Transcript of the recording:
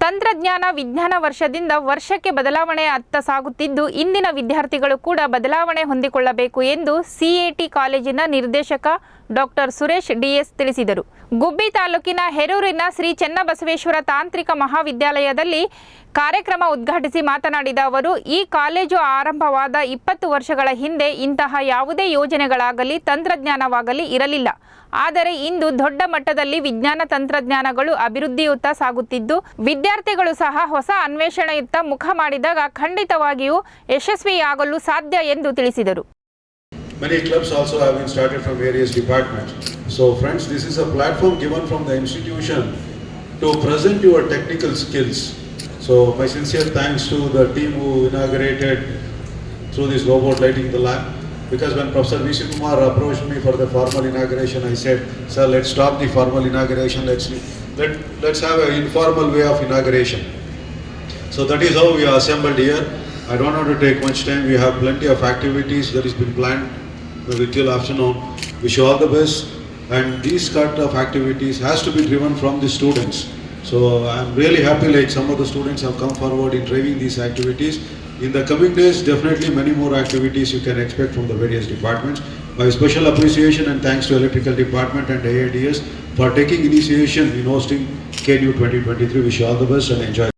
ತಂತ್ರಜ್ಞಾನ ವಿಜ್ಞಾನ ವರ್ಷದಿಂದ ವರ್ಷಕ್ಕೆ ಬದಲಾವಣೆ ಅತ್ತ ಸಾಗುತ್ತಿದ್ದು ಇಂದಿನ ವಿದ್ಯಾರ್ಥಿಗಳು ಕೂಡ ಬದಲಾವಣೆ ಹೊಂದಿಕೊಳ್ಳಬೇಕು ಎಂದು ಸಿಎಟಿ ಕಾಲೇಜಿನ ನಿರ್ದೇಶಕ ಡಾಕ್ಟರ್ ಸುರೇಶ್ ಡಿಎಸ್ ತಿಳಿಸಿದರು. ಗುಬ್ಬಿ ತಾಲೂಕಿನ ಹೆರೂರಿನ ಶ್ರೀ ಚೆನ್ನಬಸವೇಶ್ವರ ತಾಂತ್ರಿಕ ಮಹಾವಿದ್ಯಾಲಯದಲ್ಲಿ ಕಾರ್ಯಕ್ರಮ ಉದ್ಘಾಟಿಸಿ ಮಾತನಾಡಿದ ಅವರು, ಈ ಕಾಲೇಜು ಆರಂಭವಾದ 20 ವರ್ಷಗಳ ಹಿಂದೆ ಇಂತಹ ಯಾವುದೇ ಯೋಜನೆಗಳಾಗಲಿ ತಂತ್ರಜ್ಞಾನವಾಗಲಿ ಇರಲಿಲ್ಲ. ಆದರೆ ಇಂದು ದೊಡ್ಡ ಮಟ್ಟದಲ್ಲಿ ವಿಜ್ಞಾನ ತಂತ್ರಜ್ಞಾನಗಳು ಅಭಿವೃದ್ಧಿಯುತ್ತ ಸಾಗುತ್ತಿದ್ದು ವಿದ್ಯಾರ್ಥಿಗಳು ಸಹ ಹೊಸ ಅನ್ವೇಷಣೆಯುತ್ತ ಮುಖ ಮಾಡಿದಾಗ ಖಂಡಿತವಾಗಿಯೂ ಯಶಸ್ವಿಯಾಗಲು ಸಾಧ್ಯ ಎಂದು ತಿಳಿಸಿದರು. Many clubs also have been started from various departments. So friends, this is a platform given from the institution to present your technical skills. So my sincere thanks to the team who inaugurated through this robot lighting the lab. Because when Professor V.C. Kumar approached me for the formal inauguration, I said, sir, let's stop the formal inauguration, let's have an informal way of inauguration. So that is how we are assembled here. I don't want to take much time. We have plenty of activities that has been planned till afternoon. Wish you all the best. And these kind of activities has to be driven from the students. So I'm really happy like some of the students have come forward in driving these activities. In the coming days, definitely many more activities you can expect from the various departments. My special appreciation and thanks to Electrical Department and AIDS for taking initiation in hosting KNU 2023. Wish you all the best and enjoy.